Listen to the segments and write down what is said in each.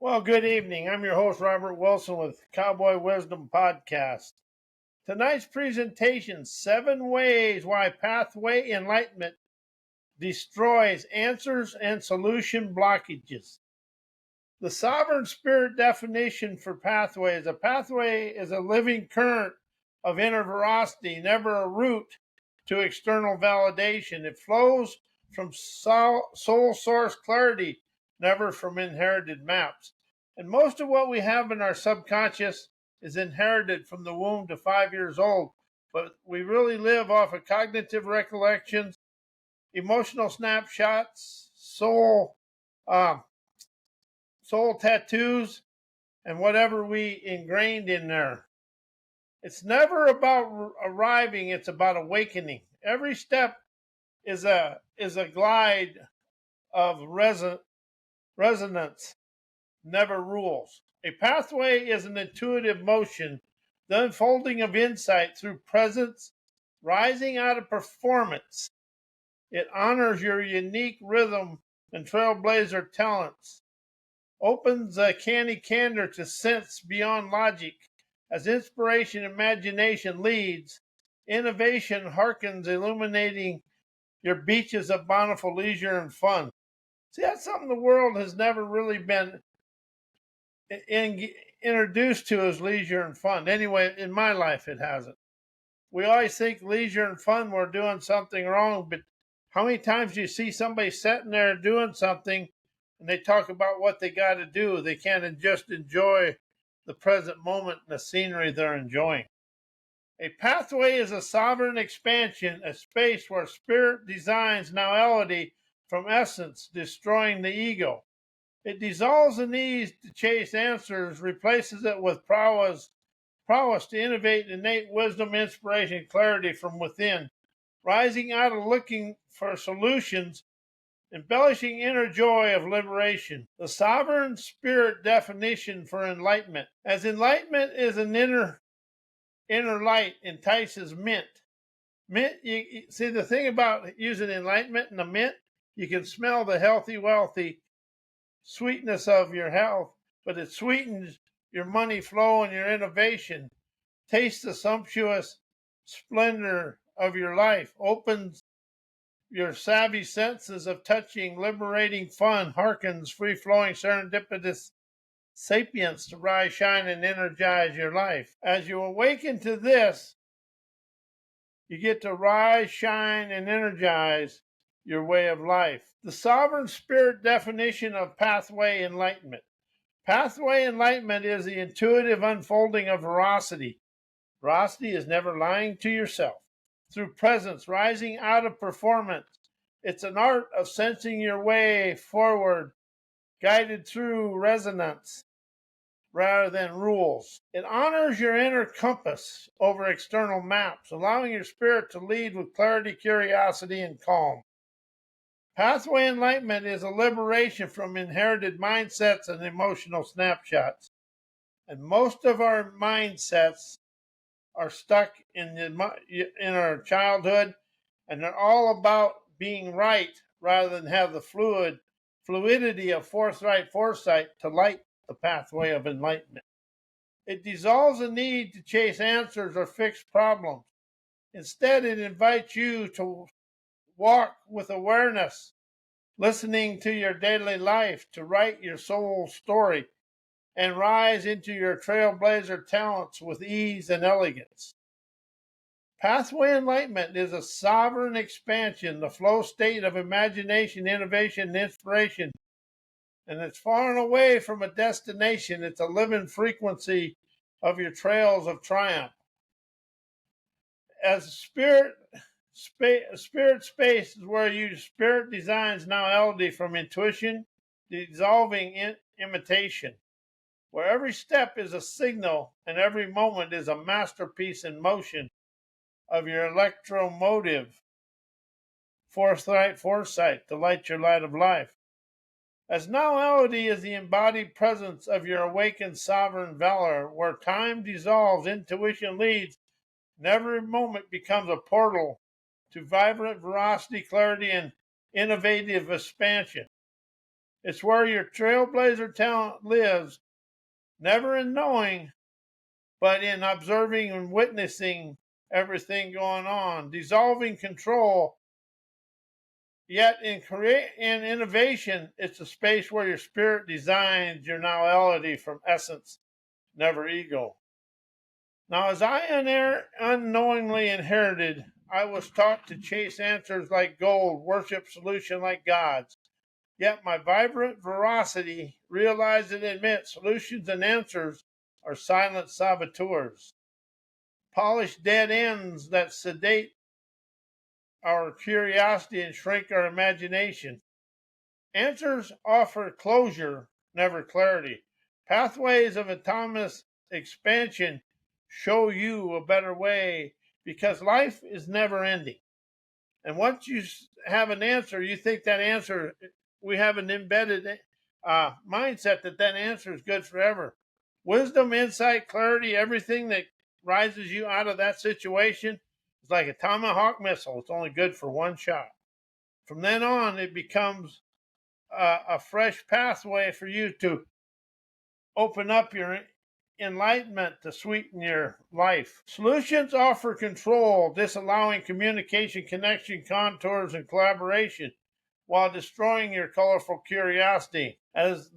Well, good evening. I'm your host, Robert Wilson, with Cowboy Wisdom Podcast. Tonight's presentation, 7 ways why pathway enlightenment destroys answers and solution blockages. The sovereign spirit definition for pathway is a living current of inner veracity, never a route to external validation. It flows from soul source clarity, never from inherited maps. And most of what we have in our subconscious is inherited from the womb to 5 years old. But we really live off of cognitive recollections, emotional snapshots, soul tattoos, and whatever we ingrained in there. It's never about arriving, it's about awakening. Every step is a glide of resonance, never rules. A pathway is an intuitive motion, the unfolding of insight through presence, rising out of performance. It honors your unique rhythm and trailblazer talents, opens a canny candor to sense beyond logic. As inspiration and imagination leads, innovation hearkens, illuminating your beaches of bountiful leisure and fun. See, that's something the world has never really been introduced to as leisure and fun. Anyway, in my life, it hasn't. We always think leisure and fun, we're doing something wrong, but how many times do you see somebody sitting there doing something and they talk about what they got to do? They can't just enjoy the present moment and the scenery they're enjoying. A pathway is a sovereign expansion, a space where spirit designs nowality from essence, destroying the ego. It dissolves the need to chase answers, replaces it with prowess to innovate innate wisdom, inspiration, clarity from within, rising out of looking for solutions, embellishing inner joy of liberation. The sovereign spirit definition for enlightenment. As enlightenment is an inner light, entices mint. Mint, you see, the thing about using enlightenment and the mint, you can smell the healthy, wealthy sweetness of your health, but it sweetens your money flow and your innovation. Taste the sumptuous splendor of your life, opens your savvy senses of touching, liberating fun, hearkens free-flowing serendipitous sapience to rise, shine, and energize your life. As you awaken to this, you get to rise, shine, and energize your way of life. The sovereign spirit definition of pathway enlightenment. Pathway enlightenment is the intuitive unfolding of veracity. Veracity is never lying to yourself. Through presence, rising out of performance. It's an art of sensing your way forward, guided through resonance rather than rules. It honors your inner compass over external maps, allowing your spirit to lead with clarity, curiosity, and calm. Pathway enlightenment is a liberation from inherited mindsets and emotional snapshots. And most of our mindsets are stuck in our childhood, and they're all about being right rather than have the fluidity of foresight to light the pathway of enlightenment. It dissolves the need to chase answers or fix problems. Instead, it invites you to walk with awareness, listening to your daily life, to write your soul story, and rise into your trailblazer talents with ease and elegance. Pathway enlightenment is a sovereign expansion, the flow state of imagination, innovation, and inspiration. And it's far and away from a destination. It's a living frequency of your trails of triumph. As spirit space is where your spirit designs nowality from intuition, dissolving imitation, where every step is a signal and every moment is a masterpiece in motion of your electromotive foresight to light your light of life. As nowality is the embodied presence of your awakened sovereign valor, where time dissolves, intuition leads, and every moment becomes a portal to vibrant veracity, clarity, and innovative expansion. It's where your trailblazer talent lives, never in knowing, but in observing and witnessing everything going on, dissolving control. Yet in innovation, it's a space where your spirit designs your nowality from essence, never ego. Now, as I unknowingly inherited, I was taught to chase answers like gold, worship solution like gods. Yet my vibrant veracity realized and admit solutions and answers are silent saboteurs, polished dead ends that sedate our curiosity and shrink our imagination. Answers offer closure, never clarity. Pathways of autonomous expansion show you a better way because life is never ending. And once you have an answer, you think that answer, we have an embedded mindset that that answer is good forever. Wisdom, insight, clarity, everything that rises you out of that situation is like a tomahawk missile. It's only good for one shot. From then on, it becomes a fresh pathway for you to open up your enlightenment to sweeten your life. Solutions offer control, disallowing communication, connection, contours, and collaboration, while destroying your colorful curiosity. As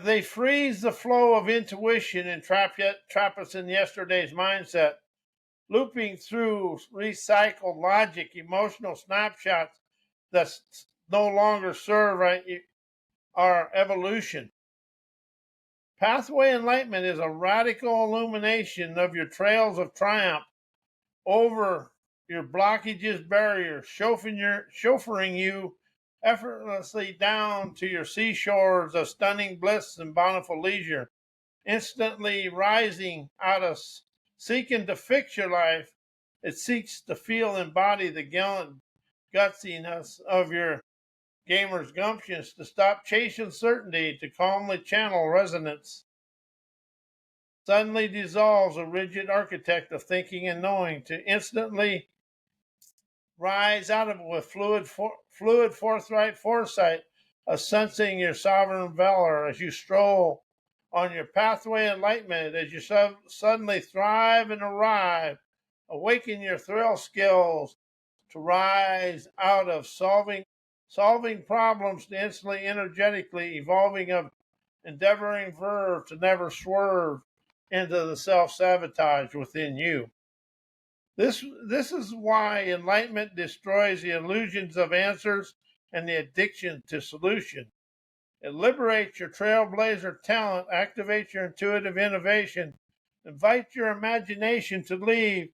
they freeze the flow of intuition and trap us in yesterday's mindset, looping through recycled logic, emotional snapshots that no longer serve our evolution. Pathway enlightenment is a radical illumination of your trails of triumph over your blockages, barriers, chauffeuring you effortlessly down to your seashores of stunning bliss and bountiful leisure, instantly rising out of seeking to fix your life. It seeks to feel and embody the gallant gutsiness of your gamer's gumptions, to stop chasing certainty, to calmly channel resonance. Suddenly dissolves a rigid architect of thinking and knowing, to instantly rise out of it with fluid, forthright foresight of sensing your sovereign valor as you stroll on your pathway of enlightenment, as you suddenly thrive and arrive, awaken your thrill skills to rise out of solving problems to instantly energetically evolving of endeavoring verve to never swerve into the self-sabotage within you. This is why enlightenment destroys the illusions of answers and the addiction to solution. It liberates your trailblazer talent, activates your intuitive innovation, invites your imagination to leave,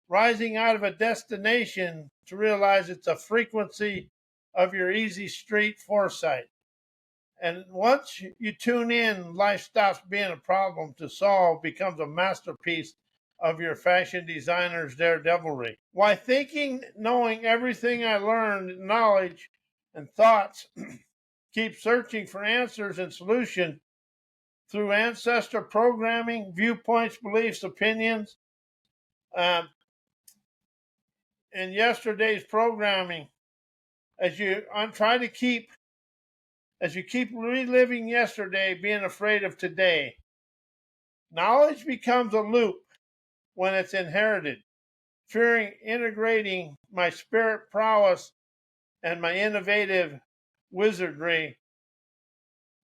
rising out of a destination to realize it's a frequency of your easy street foresight. And once you tune in, life stops being a problem to solve, becomes a masterpiece of your fashion designer's daredevilry. Why thinking, knowing everything I learned, knowledge and thoughts, keep searching for answers and solutions through ancestor programming, viewpoints, beliefs, opinions, and yesterday's programming. As you keep reliving yesterday, being afraid of today, knowledge becomes a loop when it's inherited. Fearing integrating my spirit prowess and my innovative wizardry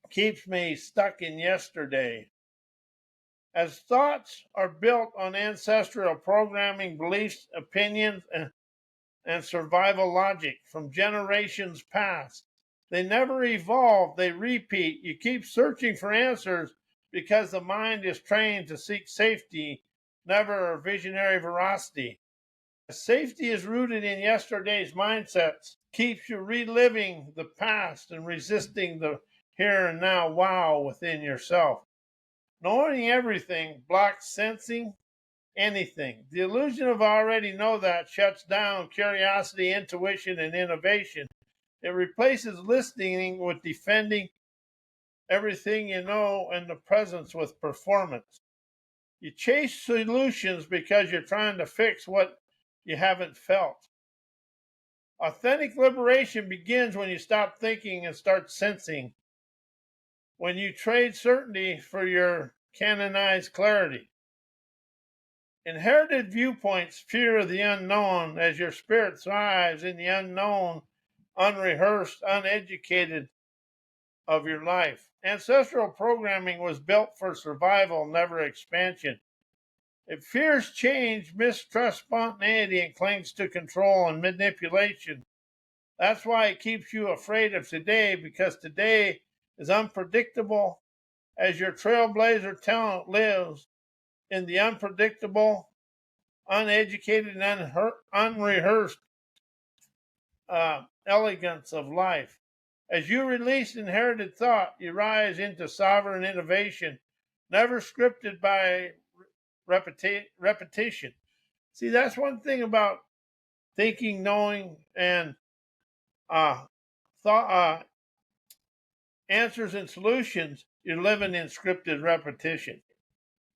keeps me stuck in yesterday. As thoughts are built on ancestral programming, beliefs, opinions, and survival logic from generations past, they never evolve, they repeat. You keep searching for answers because the mind is trained to seek safety, never visionary veracity. Safety is rooted in yesterday's mindsets, keeps you reliving the past and resisting the here and now wow within yourself. Knowing everything blocks sensing anything. The illusion of already know that shuts down curiosity, intuition, and innovation. It replaces listening with defending everything you know and the presence with performance. You chase solutions because you're trying to fix what you haven't felt. Authentic liberation begins when you stop thinking and start sensing, when you trade certainty for your canonized clarity. Inherited viewpoints fear the unknown as your spirit thrives in the unknown, unrehearsed, uneducated of your life. Ancestral programming was built for survival, never expansion. It fears change, mistrusts spontaneity, and clings to control and manipulation. That's why it keeps you afraid of today, because today is unpredictable as your trailblazer talent lives in the unpredictable, uneducated, and unrehearsed elegance of life. As you release inherited thought, you rise into sovereign innovation, never scripted by repetition. See, that's one thing about thinking, knowing, and thought, answers and solutions. You're living in scripted repetition.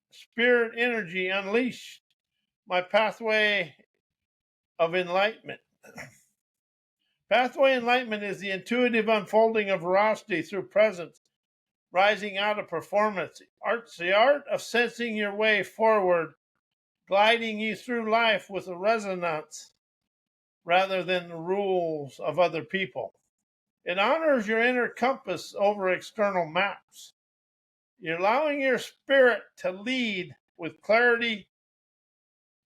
Spirit energy unleashed. My pathway of enlightenment. Pathway enlightenment is the intuitive unfolding of veracity through presence, rising out of performance. It's the art of sensing your way forward, gliding you through life with a resonance rather than the rules of other people. It honors your inner compass over external maps. You're allowing your spirit to lead with clarity,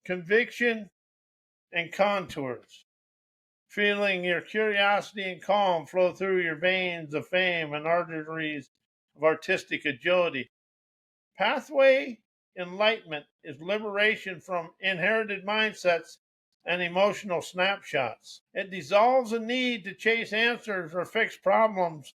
conviction, and contours. Feeling your curiosity and calm flow through your veins of fame and arteries of artistic agility. Pathway enlightenment is liberation from inherited mindsets and emotional snapshots. It dissolves the need to chase answers or fix problems.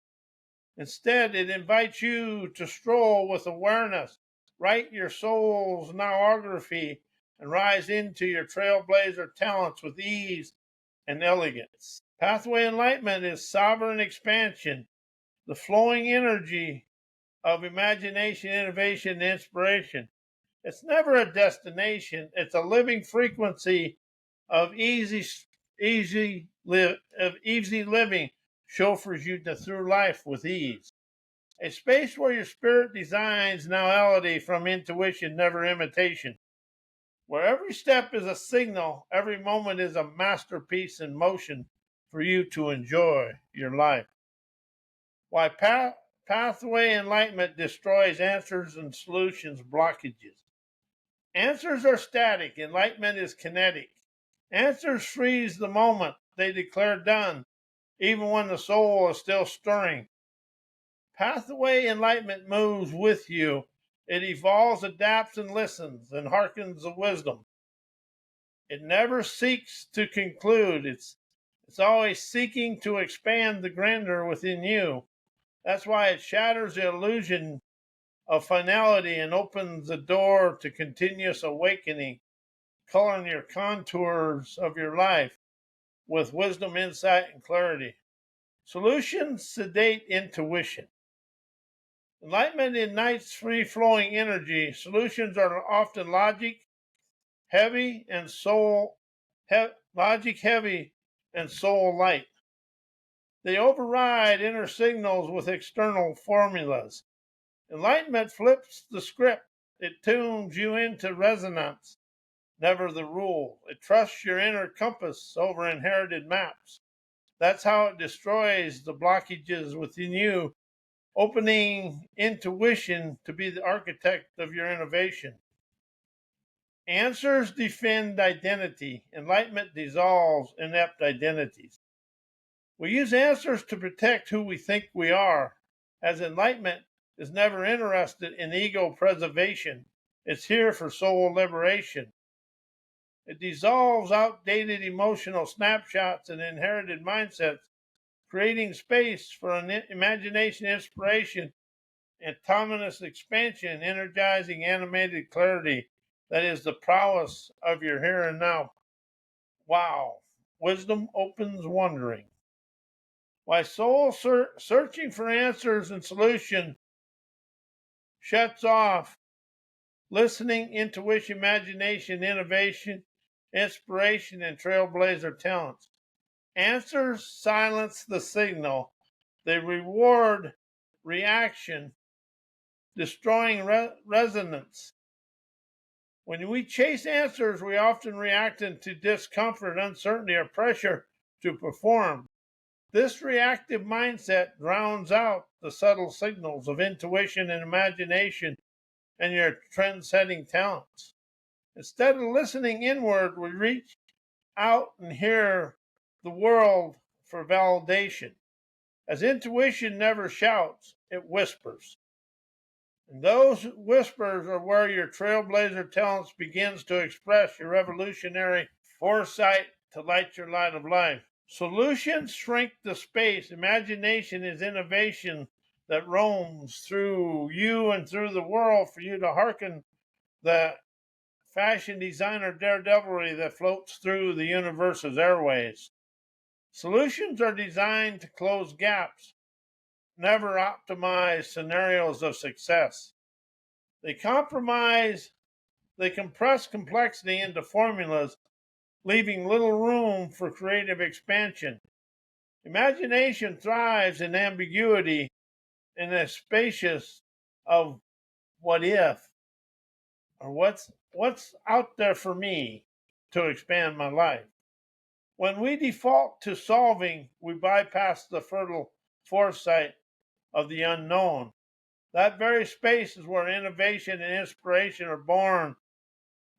Instead, it invites you to stroll with awareness, write your soul's nowography, and rise into your trailblazer talents with ease and elegance. Pathway enlightenment is sovereign expansion, the flowing energy of imagination, innovation, and inspiration. It's never a destination, it's a living frequency of easy living, chauffeurs you through life with ease. A space where your spirit designs nowality from intuition, never imitation. Where every step is a signal, every moment is a masterpiece in motion for you to enjoy your life. Why pathway enlightenment destroys answers and solutions blockages. Answers are static, enlightenment is kinetic. Answers freeze the moment they declare done, even when the soul is still stirring. Pathway enlightenment moves with you. It evolves, adapts, and listens, and hearkens the wisdom. It never seeks to conclude. It's always seeking to expand the grandeur within you. That's why it shatters the illusion of finality and opens the door to continuous awakening, coloring your contours of your life with wisdom, insight, and clarity. Solutions sedate intuition. Enlightenment ignites free-flowing energy. Solutions are often heavy, and logic heavy and soul light. They override inner signals with external formulas. Enlightenment flips the script. It tunes you into resonance, never the rule. It trusts your inner compass over inherited maps. That's how it destroys the blockages within you, opening intuition to be the architect of your innovation. Answers defend identity. Enlightenment dissolves inept identities. We use answers to protect who we think we are, as enlightenment is never interested in ego preservation. It's here for soul liberation. It dissolves outdated emotional snapshots and inherited mindsets, creating space for an imagination, inspiration, and autonomous expansion, energizing animated clarity that is the prowess of your here and now. Wow. Wisdom opens wondering. Why soul searching for answers and solutions shuts off listening, intuition, imagination, innovation, inspiration, and trailblazer talents. Answers silence the signal. They reward reaction, destroying resonance. When we chase answers, we often react into discomfort, uncertainty, or pressure to perform. This reactive mindset drowns out the subtle signals of intuition and imagination and your trend-setting talents. Instead of listening inward, we reach out and hear the world for validation. As intuition never shouts, it whispers. And those whispers are where your trailblazer talents begins to express your revolutionary foresight to light your light of life. Solutions shrink the space. Imagination is innovation that roams through you and through the world for you to hearken the fashion designer daredevilry that floats through the universe's airways. Solutions are designed to close gaps, never optimize scenarios of success. They compress complexity into formulas, leaving little room for creative expansion. Imagination thrives in ambiguity, in the spacious of what if, or what's out there for me to expand my life. When we default to solving, we bypass the fertile foresight of the unknown. That very space is where innovation and inspiration are born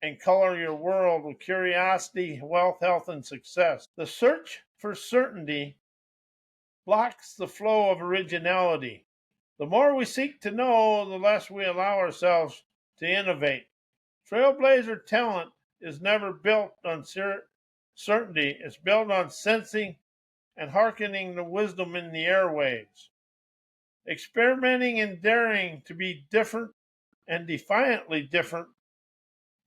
and color your world with curiosity, wealth, health, and success. The search for certainty blocks the flow of originality. The more we seek to know, the less we allow ourselves to innovate. Trailblazer talent is never built on certainty, it's built on sensing and hearkening the wisdom in the airwaves. Experimenting and daring to be different and defiantly different.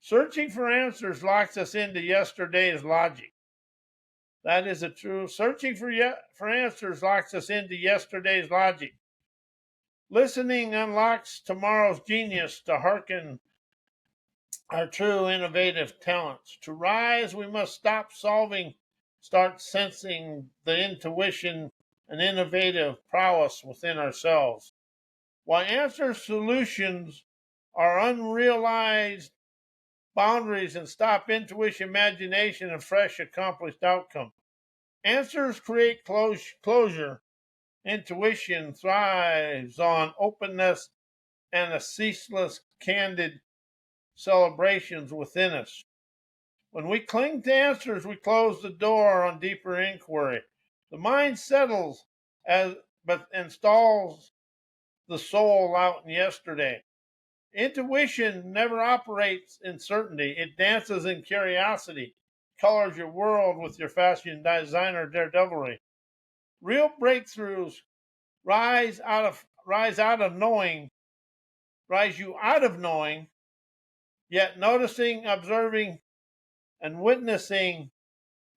Searching for answers locks us into yesterday's logic. That is a true. Searching for answers locks us into yesterday's logic. Listening unlocks tomorrow's genius to hearken our true innovative talents. To rise, we must stop solving, start sensing the intuition and innovative prowess within ourselves. While answer solutions are unrealized boundaries and stop intuition, imagination, and fresh accomplished outcome. Answers create closure. Intuition thrives on openness and a ceaseless, candid celebrations within us. When we cling to answers, we close the door on deeper inquiry. The mind settles but installs the soul out in yesterday. Intuition never operates in certainty. It dances in curiosity, colors your world with your fashion designer daredevilry. Real breakthroughs rise you out of knowing, yet noticing, observing, and witnessing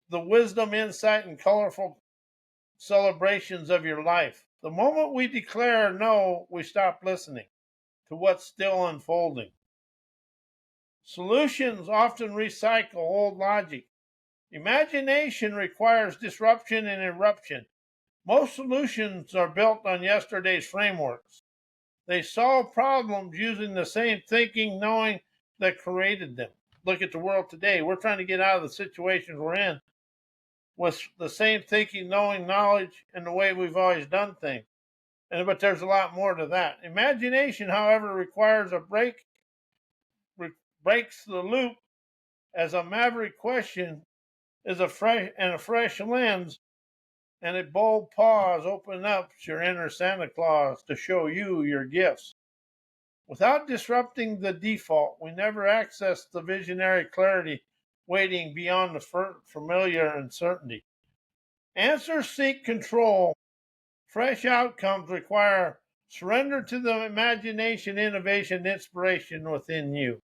the wisdom, insight, and colorful celebrations of your life. The moment we declare no, we stop listening to what's still unfolding. Solutions often recycle old logic. Imagination requires disruption and eruption. Most solutions are built on yesterday's frameworks. They solve problems using the same thinking, knowing that created them. Look at the world today. We're trying to get out of the situations we're in with the same thinking, knowing, knowledge, and the way we've always done things. But there's a lot more to that. Imagination, however, requires breaks the loop as a maverick question is a fresh lens and a bold pause opens up your inner Santa Claus to show you your gifts. Without disrupting the default, we never access the visionary clarity waiting beyond the familiar uncertainty. Answers seek control. Fresh outcomes require surrender to the imagination, innovation, inspiration within you.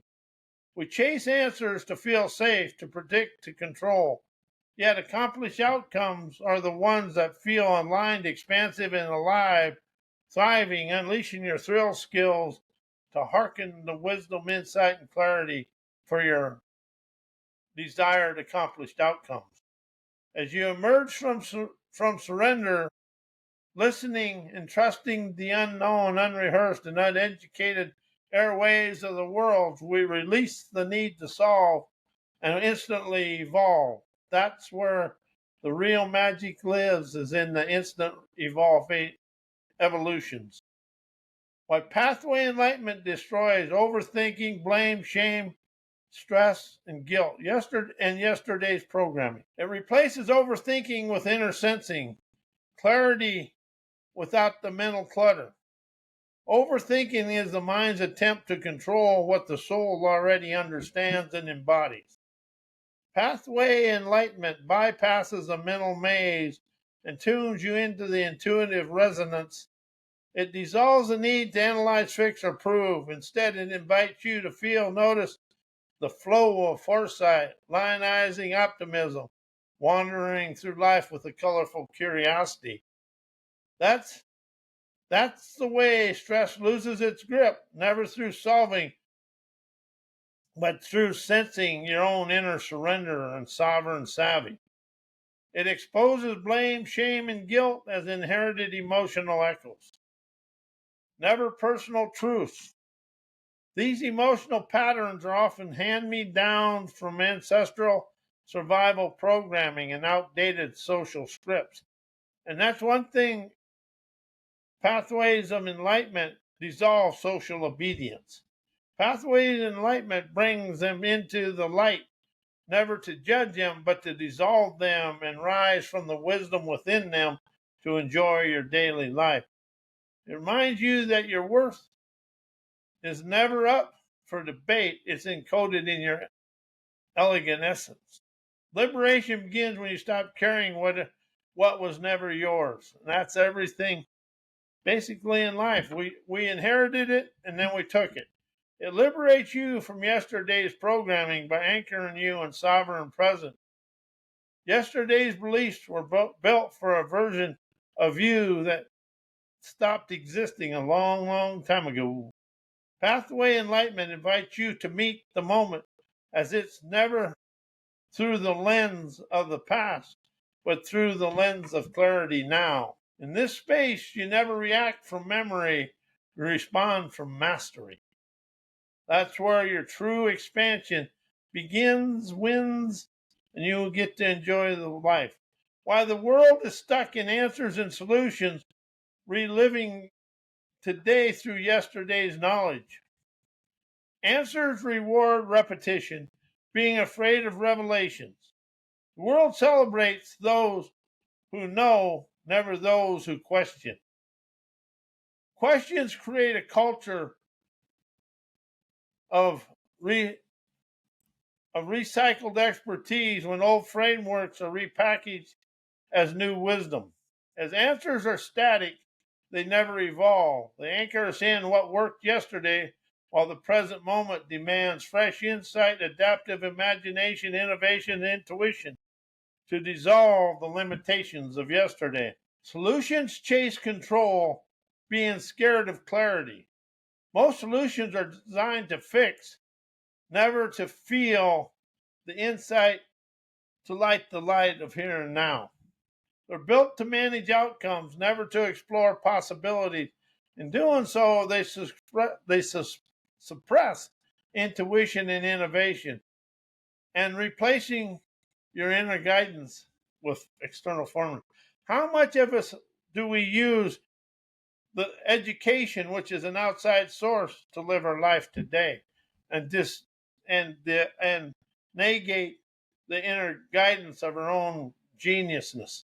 We chase answers to feel safe, to predict, to control. Yet accomplished outcomes are the ones that feel aligned, expansive, and alive, thriving, unleashing your thrill skills to hearken the wisdom, insight, and clarity for your desired accomplished outcomes. As you emerge from surrender, listening and trusting the unknown, unrehearsed, and uneducated airways of the world, we release the need to solve and instantly evolve. That's where the real magic lives, is in the instant evolutions. What pathway enlightenment destroys: overthinking, blame, shame, stress, and guilt, yesterday's programming. It replaces overthinking with inner sensing, clarity without the mental clutter. Overthinking is the mind's attempt to control what the soul already understands and embodies. Pathway enlightenment bypasses the mental maze and tunes you into the intuitive resonance. It dissolves the need to analyze, fix, or prove. Instead, it invites you to feel, notice the flow of foresight, lionizing optimism, wandering through life with a colorful curiosity. That's the way stress loses its grip, never through solving, but through sensing your own inner surrender and sovereign savvy. It exposes blame, shame, and guilt as inherited emotional echoes, never personal truths. These emotional patterns are often hand-me-down from ancestral survival programming and outdated social scripts. And that's one thing: pathways of enlightenment dissolve social obedience. Pathways of enlightenment brings them into the light, never to judge them, but to dissolve them and rise from the wisdom within them to enjoy your daily life. It reminds you that your worth is never up for debate. It's encoded in your elegant essence. Liberation begins when you stop carrying what was never yours. And that's everything basically in life. We inherited it and then we took it. It liberates you from yesterday's programming by anchoring you in sovereign present. Yesterday's beliefs were built for a version of you that stopped existing a long, long time ago. Pathway enlightenment invites you to meet the moment as it's never through the lens of the past, but through the lens of clarity now. In this space, you never react from memory, you respond from mastery. That's where your true expansion begins, wins, and you will get to enjoy the life. While the world is stuck in answers and solutions, reliving today through yesterday's knowledge. Answers reward repetition, being afraid of revelations. The world celebrates those who know, never those who question. Questions create a culture of recycled expertise when old frameworks are repackaged as new wisdom. As answers are static, they never evolve. They anchor us in what worked yesterday, while the present moment demands fresh insight, adaptive imagination, innovation, and intuition to dissolve the limitations of yesterday. Solutions chase control, being scared of clarity. Most solutions are designed to fix, never to feel the insight, to light the light of here and now. They're built to manage outcomes, never to explore possibilities. In doing so, they suppress intuition and innovation, and replacing your inner guidance with external formulas. How much of us do we use the education, which is an outside source, to live our life today, and negate the inner guidance of our own geniusness?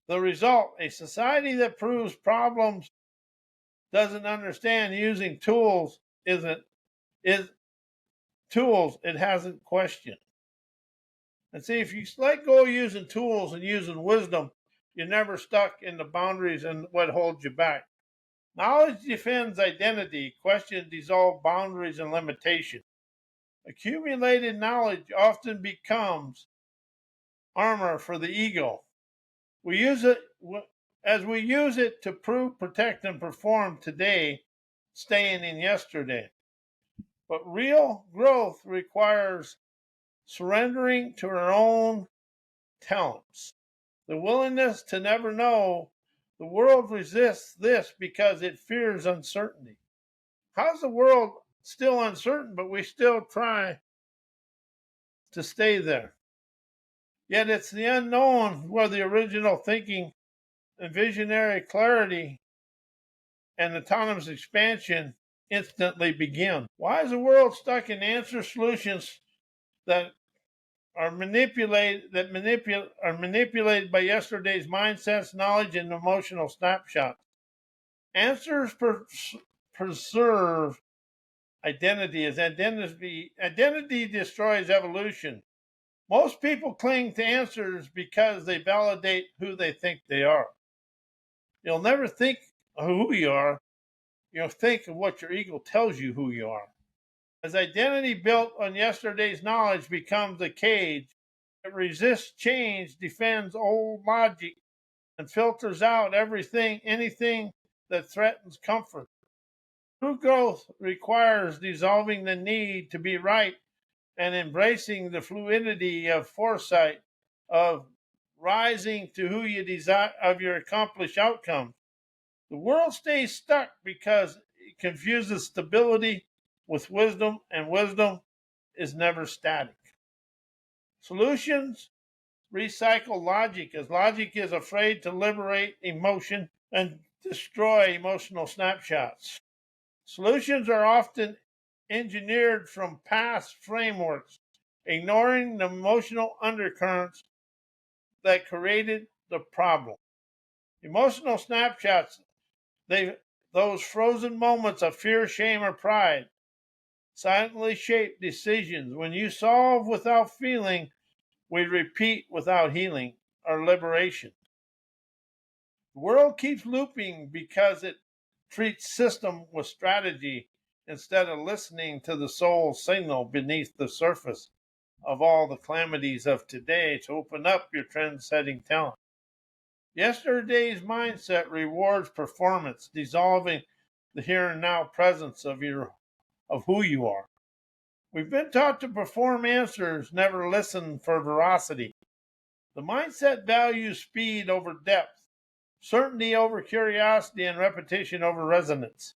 The result: a society that proves problems doesn't understand using tools is tools it hasn't questioned. And see, if you let go of using tools and using wisdom, you're never stuck in the boundaries and what holds you back. Knowledge defends identity. Questions dissolve boundaries and limitation. Accumulated knowledge often becomes armor for the ego. We use it to prove, protect, and perform today, staying in yesterday. But real growth requires surrendering to our own talents. The willingness to never know. The world resists this because it fears uncertainty. How's the world still uncertain, but we still try to stay there? Yet it's the unknown where the original thinking and visionary clarity and autonomous expansion instantly begin. Why is the world stuck in answer solutions that are manipulated by yesterday's mindsets, knowledge, and emotional snapshots? Answers preserve identity, as identity destroys evolution. Most people cling to answers because they validate who they think they are. You'll never think of who you are. You'll think of what your ego tells you who you are. As identity built on yesterday's knowledge becomes a cage, it resists change, defends old logic, and filters out anything that threatens comfort. True growth requires dissolving the need to be right and embracing the fluidity of foresight, of rising to who you desire, of your accomplished outcome. The world stays stuck because it confuses stability with wisdom, and wisdom is never static. Solutions recycle logic, as logic is afraid to liberate emotion and destroy emotional snapshots. Solutions are often engineered from past frameworks, ignoring the emotional undercurrents that created the problem. Emotional snapshots, those frozen moments of fear, shame, or pride, silently shape decisions. When you solve without feeling, we repeat without healing or liberation. The world keeps looping because it treats system with strategy instead of listening to the soul's signal beneath the surface of all the calamities of today to open up your trend-setting talent. Yesterday's mindset rewards performance, dissolving the here and now presence of who you are. We've been taught to perform answers, never listen for veracity. The mindset values speed over depth, certainty over curiosity, and repetition over resonance.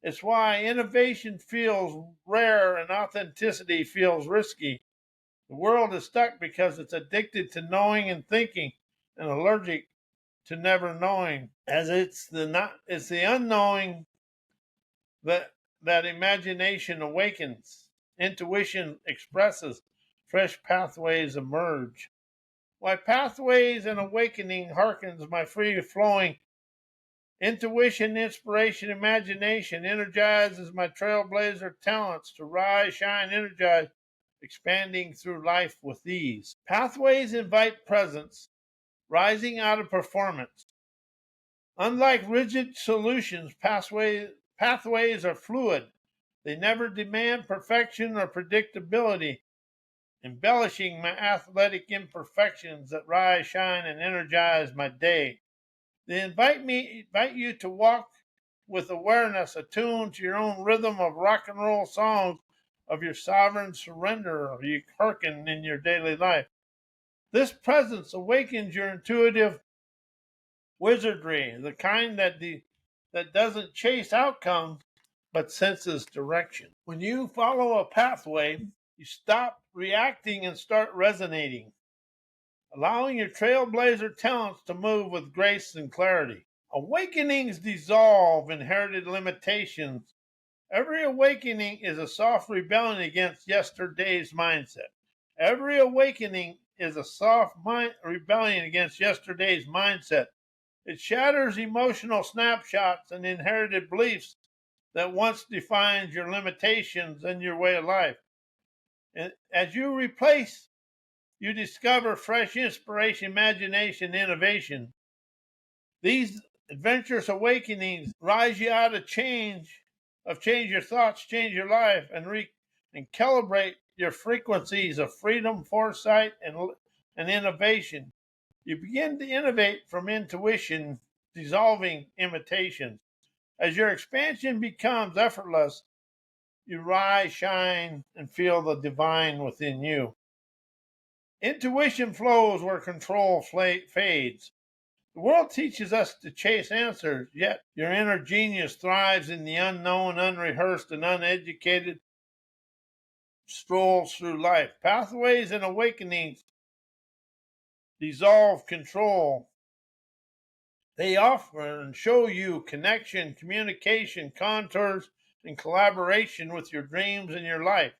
It's why innovation feels rare and authenticity feels risky. The world is stuck because it's addicted to knowing and thinking and allergic to never knowing, as it's the unknowing that imagination awakens, intuition expresses, fresh pathways emerge. Why pathways and awakening hearkens my free flowing intuition, inspiration, imagination energizes my trailblazer talents to rise, shine, energize, expanding through life with ease. Pathways invite presence, rising out of performance. Unlike rigid solutions, pathways are fluid. They never demand perfection or predictability, embellishing my athletic imperfections that rise, shine, and energize my day. They invite you to walk with awareness, attuned to your own rhythm of rock and roll songs of your sovereign surrender you hearken in your daily life. This presence awakens your intuitive wizardry, the kind that doesn't chase outcomes but senses direction. When you follow a pathway, you stop reacting and start resonating, allowing your trailblazer talents to move with grace and clarity. Awakenings dissolve inherited limitations. Every awakening is a soft rebellion against yesterday's mindset. Every awakening is a rebellion against yesterday's mindset. It shatters emotional snapshots and inherited beliefs that once defined your limitations and your way of life. And as you replace, you discover fresh inspiration, imagination, innovation. These adventurous awakenings rise you out of change your thoughts, change your life, and calibrate your frequencies of freedom, foresight, and innovation. You begin to innovate from intuition, dissolving imitations. As your expansion becomes effortless, you rise, shine, and feel the divine within you. Intuition flows where control fades. The world teaches us to chase answers, yet your inner genius thrives in the unknown, unrehearsed, and uneducated strolls through life. Pathways and awakenings dissolve control. They offer and show you connection, communication, contours, and collaboration with your dreams and your life.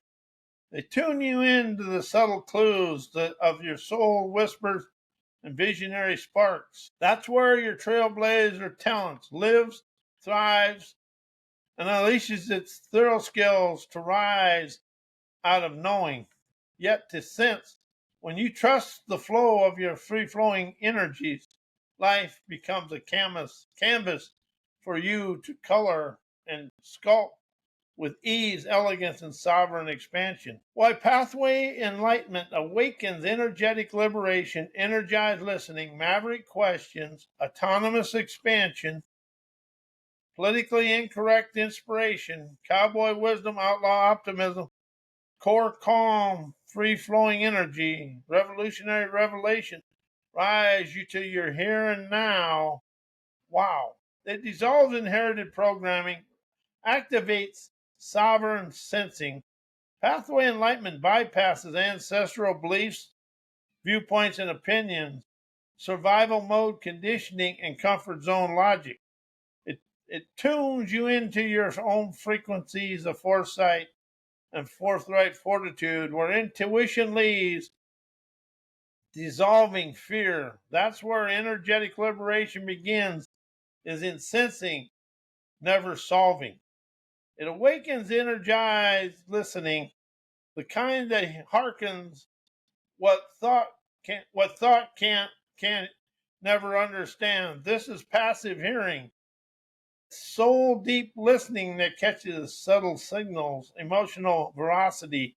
They tune you into the subtle clues of your soul whispers and visionary sparks. That's where your trailblazer talents lives, thrives, and unleashes its thrill skills to rise out of knowing, yet to sense. When you trust the flow of your free-flowing energies, life becomes a canvas for you to color and sculpt with ease, elegance, and sovereign expansion. Why Pathway Enlightenment awakens energetic liberation, energized listening, maverick questions, autonomous expansion, politically incorrect inspiration, cowboy wisdom, outlaw optimism, core calm, free-flowing energy, revolutionary revelation, rise you to your here and now. Wow. It dissolves inherited programming, activates sovereign sensing. Pathway Enlightenment bypasses ancestral beliefs, viewpoints, and opinions, survival mode conditioning, and comfort zone logic. It tunes you into your own frequencies of foresight and forthright fortitude, where intuition leads, dissolving fear. That's where energetic liberation begins, is in sensing, never solving. It awakens energized listening, the kind that hearkens what thought can't never understand. This is passive hearing, soul deep listening that catches subtle signals, emotional veracity,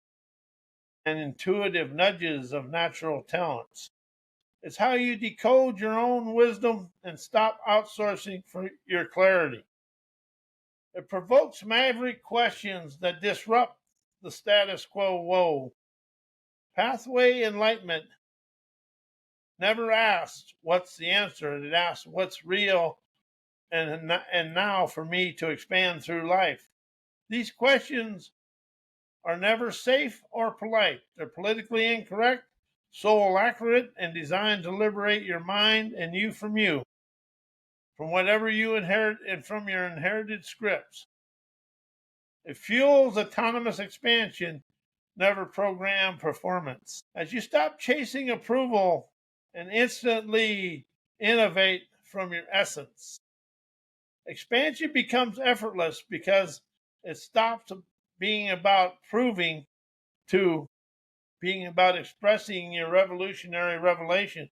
and intuitive nudges of natural talents. It's how you decode your own wisdom and stop outsourcing for your clarity. It provokes maverick questions that disrupt the status quo. Whoa. Pathway Enlightenment never asks what's the answer. It asks what's real and now for me to expand through life. These questions are never safe or polite. They're politically incorrect, soul accurate, and designed to liberate your mind and you, from whatever you inherit and from your inherited scripts. It fuels autonomous expansion, never programmed performance. As you stop chasing approval and instantly innovate from your essence, expansion becomes effortless because it stops being about proving to being about expressing your revolutionary revelation.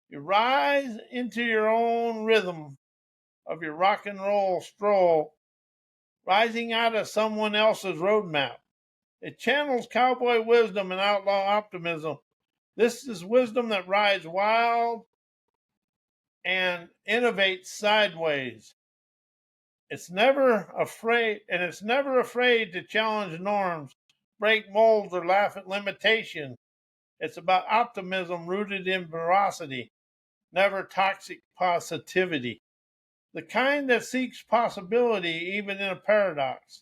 You rise into your own rhythm of your rock and roll stroll, rising out of someone else's roadmap. It channels cowboy wisdom and outlaw optimism. This is wisdom that rides wild and innovates sideways. It's never afraid to challenge norms, break molds, or laugh at limitations. It's about optimism rooted in veracity, never toxic positivity. The kind that seeks possibility even in a paradox.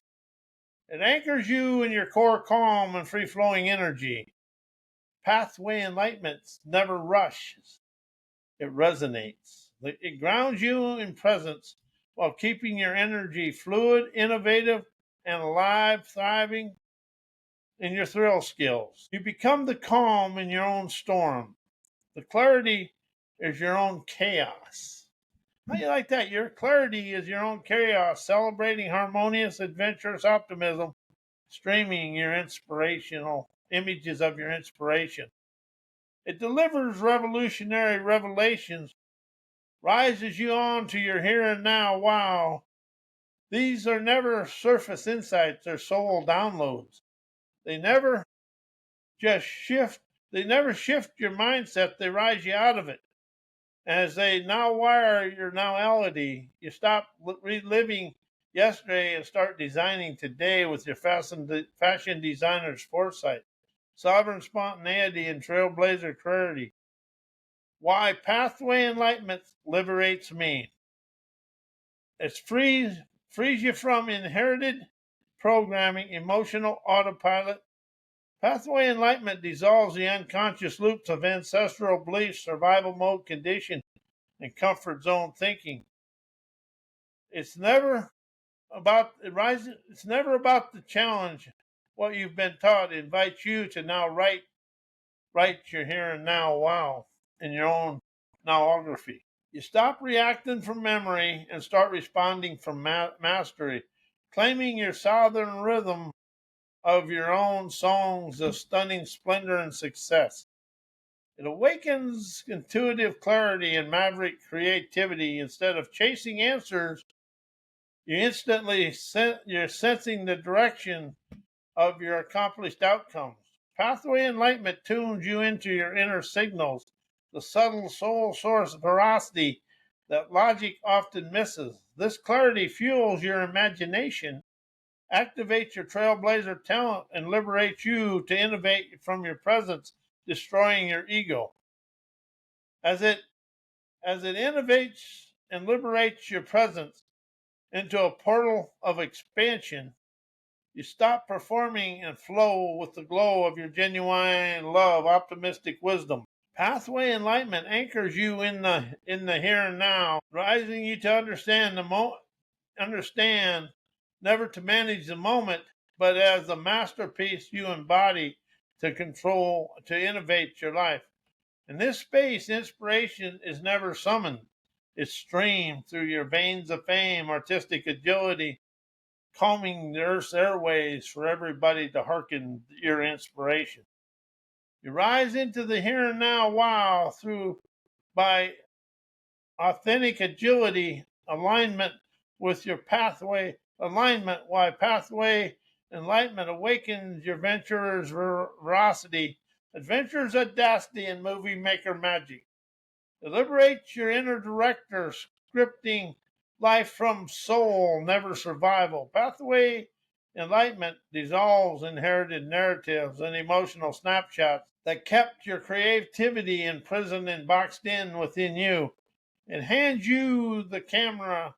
It anchors you in your core calm and free flowing energy. Pathway Enlightenment never rushes, it resonates. It grounds you in presence while keeping your energy fluid, innovative, and alive, thriving in your thrill skills. You become the calm in your own storm. The clarity is your own chaos. How do you like that? Your clarity is your own chaos, celebrating harmonious, adventurous optimism, streaming your inspirational images of your inspiration. It delivers revolutionary revelations, rises you on to your here and now. Wow. These are never surface insights, they're soul downloads. They never just shift, they never shift your mindset, they rise you out of it. As they now wire your nowality, you stop reliving yesterday and start designing today with your fashion designer's foresight. sovereign spontaneity, and trailblazer clarity. Why pathway enlightenment liberates me. It frees you from inherited programming, emotional autopilot. Pathway enlightenment dissolves the unconscious loops of ancestral beliefs, survival mode condition, and comfort zone thinking. It's never about it rising. It's never about the challenge. What you've been taught invites you to now write your here and now wow in your own nowography. You stop reacting from memory and start responding from mastery, claiming your southern rhythm of your own songs of stunning splendor and success. It awakens intuitive clarity and maverick creativity. Instead of chasing answers, you're sensing the direction of your accomplished outcomes. Pathway enlightenment tunes you into your inner signals, the subtle soul source veracity that logic often misses. This clarity fuels your imagination, activates your trailblazer talent, and liberates you to innovate from your presence, destroying your ego. As it innovates and liberates your presence into a portal of expansion, you stop performing and flow with the glow of your genuine love, optimistic wisdom. Pathway enlightenment anchors you in the here and now, rising you to understand never to manage the moment, but as the masterpiece you embody to innovate your life. In this space, inspiration is never summoned. It's streamed through your veins of fame, artistic agility, combing the earth's airways for everybody to hearken your inspiration. You rise into the here and now wow through by authentic agility, alignment with your pathway, alignment why pathway enlightenment awakens your venturer's veracity, adventurer's audacity, and movie maker magic. It liberates your inner director, scripting life from soul, never survival. Pathway enlightenment dissolves inherited narratives and emotional snapshots that kept your creativity imprisoned and boxed in within you. It hands you the camera,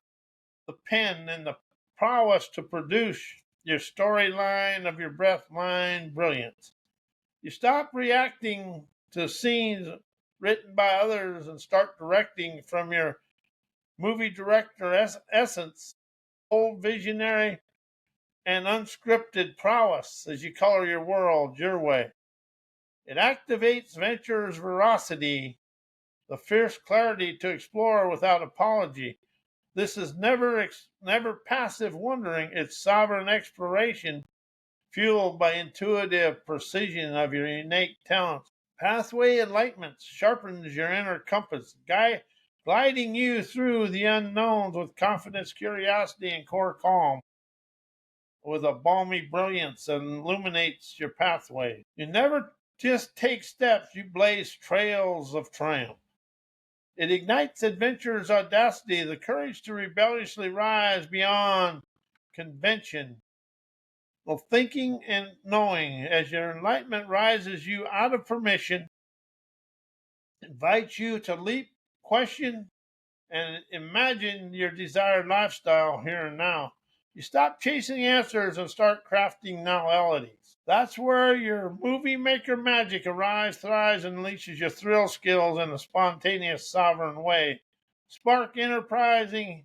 the pen, and the prowess to produce your storyline of your breathline brilliance. You stop reacting to scenes written by others and start directing from your movie director essence, bold visionary and unscripted prowess as you color your world your way. It activates venture's veracity, the fierce clarity to explore without apology. This is never passive wondering, it's sovereign exploration fueled by intuitive precision of your innate talents. Pathway enlightenment sharpens your inner compass, gliding you through the unknowns with confidence, curiosity, and core calm, with a balmy brilliance that illuminates your pathway. You never just take steps, you blaze trails of triumph. It ignites adventurer's audacity, the courage to rebelliously rise beyond convention of thinking and knowing. As your enlightenment rises you out of permission, invites you to leap, question, and imagine your desired lifestyle here and now. You stop chasing answers and start crafting nowalities. That's where your movie maker magic arrives, thrives, and unleashes your thrill skills in a spontaneous, sovereign way. Spark enterprising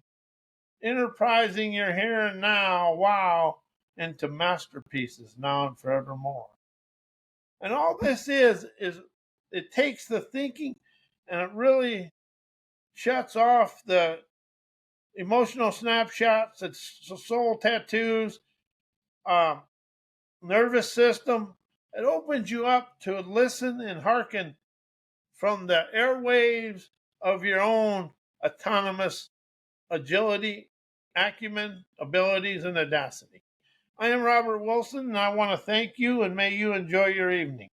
your here and now, wow, into masterpieces now and forevermore. And all this is it takes the thinking and it really shuts off the emotional snapshots, it's soul tattoos, um, nervous system. It opens you up to listen and hearken from the airwaves of your own autonomous agility, acumen, abilities, and audacity. I am Robert Wilson, and I want to thank you, and may you enjoy your evening.